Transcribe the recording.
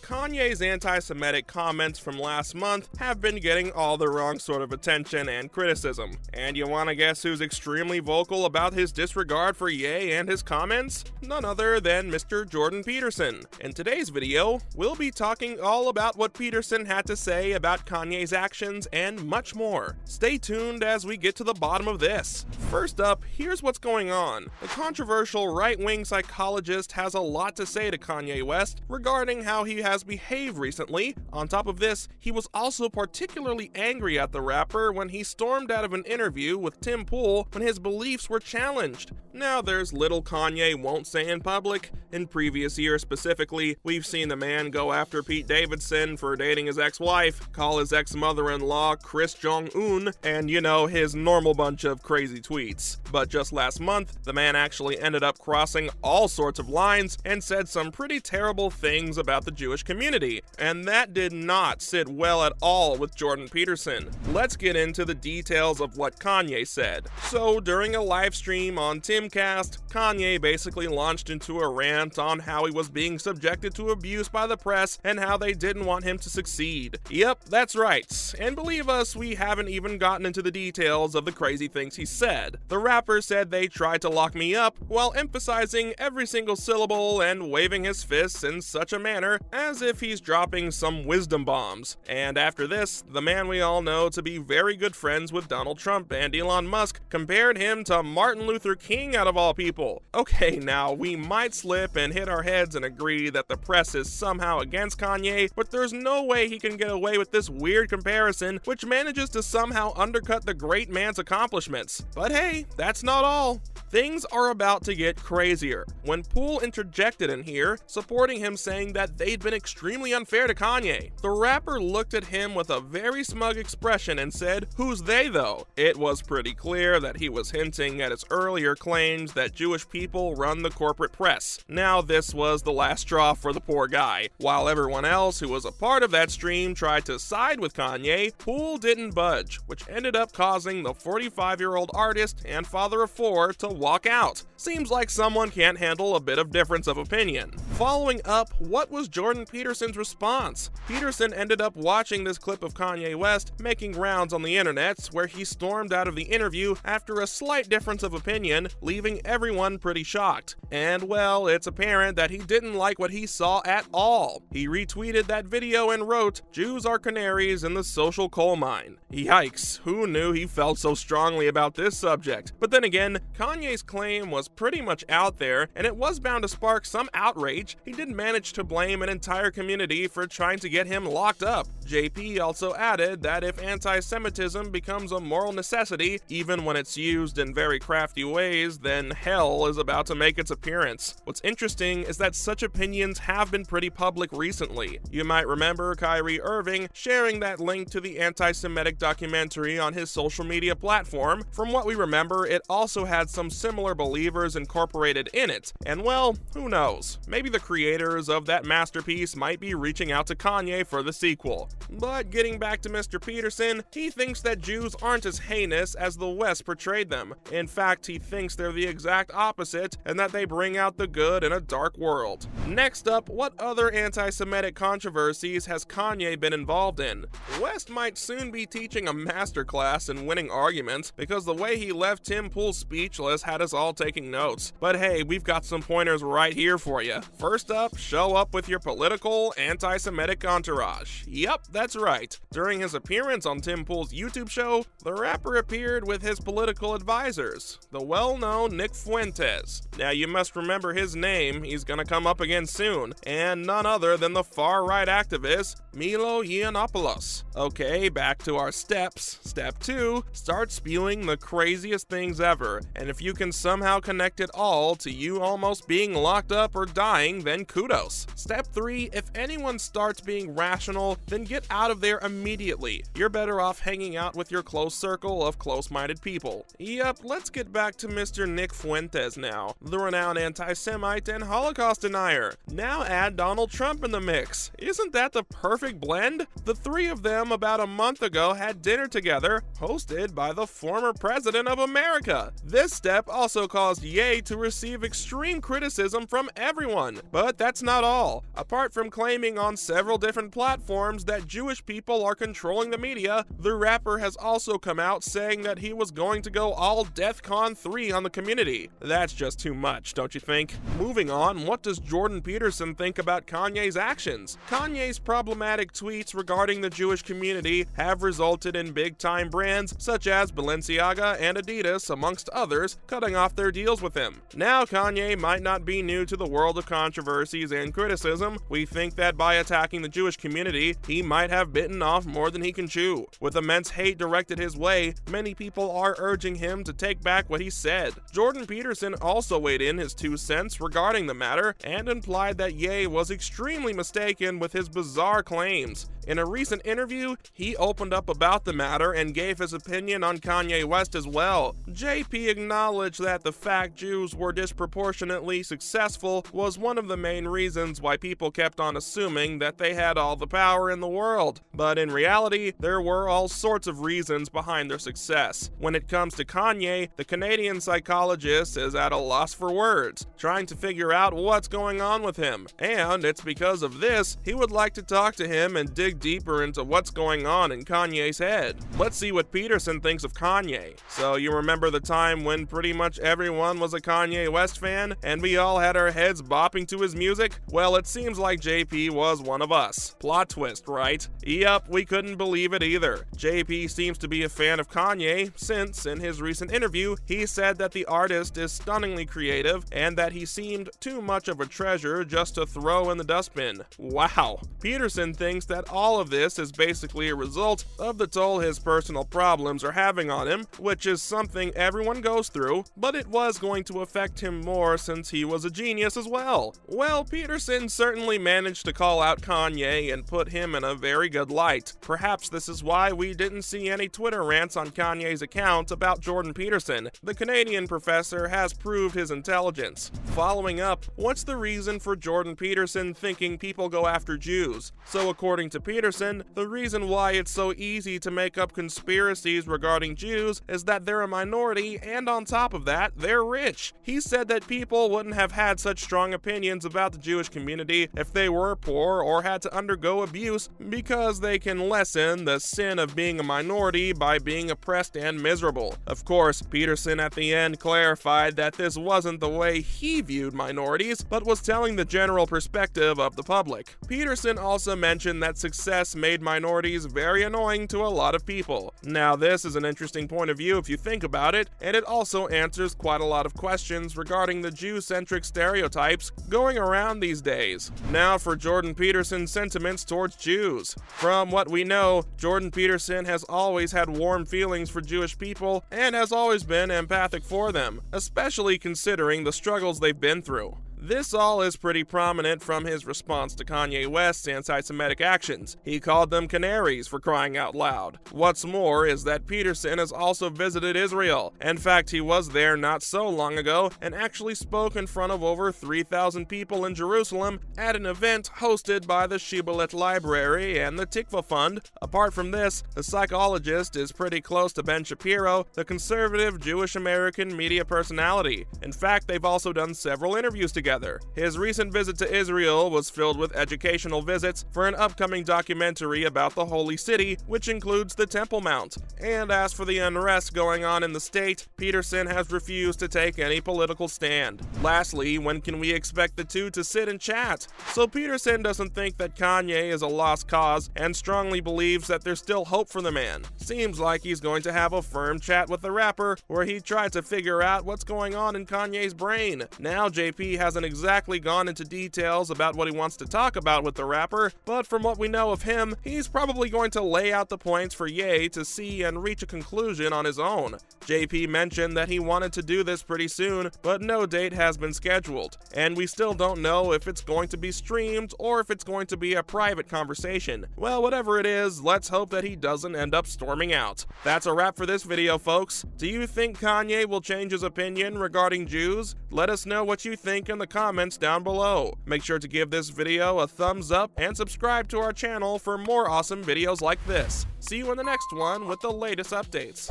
Kanye's anti-Semitic comments from last month have been getting all the wrong sort of attention and criticism. And you wanna guess who's extremely vocal about his disregard for Ye and his comments? None other than Mr. Jordan Peterson. In today's video, we'll be talking all about what Peterson had to say about Kanye's actions and much more. Stay tuned as we get to the bottom of this. First up, here's what's going on. The controversial right-wing psychologist has a lot to say to Kanye West regarding how he has behaved recently. On top of this, he was also particularly angry at the rapper when he stormed out of an interview with Tim Pool when his beliefs were challenged. Now there's little Kanye won't say in public. In previous years specifically, we've seen the man go after Pete Davidson for dating his ex-wife, call his ex-mother-in-law Kris Jong-un, and his normal bunch of crazy tweets. But just last month, the man actually ended up crossing all sorts of lines and said some pretty terrible things about the Jewish community, and that did not sit well at all with Jordan Peterson. Let's get into the details of what Kanye said. So during a live stream on Timcast, Kanye basically launched into a rant on how he was being subjected to abuse by the press and how they didn't want him to succeed. Yep, that's right. And believe us, we haven't even gotten into the details of the crazy things he said. The rapper said they tried to lock me up while emphasizing every single syllable and waving his fists in such a manner as if he's dropping some wisdom bombs. And after this, the man we all know to be very good friends with Donald Trump and Elon Musk compared him to Martin Luther King out of all people. Okay, now we might slip and hit our heads and agree that the press is somehow against Kanye, but there's no way he can get away with this weird comparison which manages to somehow undercut the great man's accomplishments. But hey, that's not all. Things are about to get crazier when Poole interjected in here, supporting him, saying that they'd been extremely unfair to Kanye. The rapper looked at him with a very smug expression and said, "Who's they though?" It was pretty clear that he was hinting at his earlier claims that Jewish people run the corporate press. Now this was the last straw for the poor guy. While everyone else who was a part of that stream tried to side with Kanye, Poole didn't budge, which ended up causing the 45-year-old artist and father of four to walk out. Seems like someone can't handle a bit of difference of opinion. Following up, what was Jordan Peterson's response? Peterson ended up watching this clip of Kanye West making rounds on the internet where he stormed out of the interview after a slight difference of opinion, leaving everyone pretty shocked. And well, it's apparent that he didn't like what he saw at all. He retweeted that video and wrote, "Jews are canaries in the social coal mine." Yikes, who knew he felt so strongly about this subject? But then again, Kanye's claim was pretty much out there, and it was bound to spark some outrage. He did manage to blame an entire community for trying to get him locked up. JP also added that if anti-Semitism becomes a moral necessity, even when it's used in very crafty ways, then hell is about to make its appearance. What's interesting is that such opinions have been pretty public recently. You might remember Kyrie Irving sharing that link to the anti-Semitic documentary on his social media platform. From what we remember, it also had some similar believers incorporated in it. And well, who knows? Maybe the creators of that masterpiece might be reaching out to Kanye for the sequel. But getting back to Mr. Peterson, he thinks that Jews aren't as heinous as the West portrayed them. In fact, he thinks they're the exact opposite and that they bring out the good in a dark world. Next up, what other anti-Semitic controversies has Kanye been involved in? West might soon be teaching a masterclass in winning arguments because the way he left Tim Pool speechless had us all taking notes. But hey, we've got some pointers right here for you. First up, show up with your political anti-Semitic entourage. Yep, that's right. During his appearance on Tim Pool's YouTube show, the rapper appeared with his political advisors, the well-known Nick Fuentes. Now you must remember his name, he's gonna come up again soon, and none other than the far-right activist, Milo Yiannopoulos. Okay, back to our steps. Step 2, start spewing the craziest things ever, and if you can somehow connect it all to you almost being locked up or dying, then kudos. Step 3, if anyone starts being rational, then give get out of there immediately. You're better off hanging out with your close circle of close-minded people. Yep, let's get back to Mr. Nick Fuentes now, the renowned anti-Semite and Holocaust denier. Now add Donald Trump in the mix. Isn't that the perfect blend? The three of them about a month ago had dinner together, hosted by the former president of America. This step also caused Ye to receive extreme criticism from everyone. But that's not all. Apart from claiming on several different platforms that Jewish people are controlling the media, the rapper has also come out saying that he was going to go all DEFCON 3 on the community. That's just too much, don't you think? Moving on, what does Jordan Peterson think about Kanye's actions? Kanye's problematic tweets regarding the Jewish community have resulted in big-time brands such as Balenciaga and Adidas, amongst others, cutting off their deals with him. Now Kanye might not be new to the world of controversies and criticism. We think that by attacking the Jewish community, he might have bitten off more than he can chew. With immense hate directed his way, many people are urging him to take back what he said. Jordan Peterson also weighed in his 2 cents regarding the matter and implied that Ye was extremely mistaken with his bizarre claims. In a recent interview, he opened up about the matter and gave his opinion on Kanye West as well. JP acknowledged that the fact Jews were disproportionately successful was one of the main reasons why people kept on assuming that they had all the power in the world. But in reality, there were all sorts of reasons behind their success. When it comes to Kanye, the Canadian psychologist is at a loss for words, trying to figure out what's going on with him. And it's because of this, he would like to talk to him and dig deeper into what's going on in Kanye's head. Let's see what Peterson thinks of Kanye. So you remember the time when pretty much everyone was a Kanye West fan and we all had our heads bopping to his music? Well, it seems like JP was one of us. Plot twist, right? Yep, we couldn't believe it either. JP seems to be a fan of Kanye since, in his recent interview, he said that the artist is stunningly creative and that he seemed too much of a treasure just to throw in the dustbin. Wow. Peterson thinks that all of this is basically a result of the toll his personal problems are having on him, which is something everyone goes through, but it was going to affect him more since he was a genius as well. Well, Peterson certainly managed to call out Kanye and put him in a very good light. Perhaps this is why we didn't see any Twitter rants on Kanye's account about Jordan Peterson. The Canadian professor has proved his intelligence. Following up, what's the reason for Jordan Peterson thinking people go after Jews? So according to Peterson, the reason why it's so easy to make up conspiracies regarding Jews is that they're a minority, and on top of that, they're rich. He said that people wouldn't have had such strong opinions about the Jewish community if they were poor or had to undergo abuse, because they can lessen the sin of being a minority by being oppressed and miserable. Of course, Peterson at the end clarified that this wasn't the way he viewed minorities, but was telling the general perspective of the public. Peterson also mentioned that success made minorities very annoying to a lot of people. Now, this is an interesting point of view if you think about it, and it also answers quite a lot of questions regarding the Jew-centric stereotypes going around these days. Now for Jordan Peterson's sentiments towards Jews. From what we know, Jordan Peterson has always had warm feelings for Jewish people and has always been empathic for them, especially considering the struggles they've been through. This all is pretty prominent from his response to Kanye West's anti-Semitic actions. He called them canaries, for crying out loud. What's more is that Peterson has also visited Israel. In fact, he was there not so long ago and actually spoke in front of over 3,000 people in Jerusalem at an event hosted by the Shibboleth Library and the Tikva Fund. Apart from this, the psychologist is pretty close to Ben Shapiro, the conservative Jewish-American media personality. In fact, they've also done several interviews together. His recent visit to Israel was filled with educational visits for an upcoming documentary about the Holy City, which includes the Temple Mount. And as for the unrest going on in the state, Peterson has refused to take any political stand. Lastly, when can we expect the two to sit and chat? So Peterson doesn't think that Kanye is a lost cause and strongly believes that there's still hope for the man. Seems like he's going to have a firm chat with the rapper where he tried to figure out what's going on in Kanye's brain. Now JP has an hasn't exactly gone into details about what he wants to talk about with the rapper, but from what we know of him, he's probably going to lay out the points for Ye to see and reach a conclusion on his own. JP mentioned that he wanted to do this pretty soon, but no date has been scheduled, and we still don't know if it's going to be streamed or if it's going to be a private conversation. Well, whatever it is, let's hope that he doesn't end up storming out. That's a wrap for this video, folks. Do you think Kanye will change his opinion regarding Jews? Let us know what you think in the comments down below. Make sure to give this video a thumbs up and subscribe to our channel for more awesome videos like this. See you in the next one with the latest updates.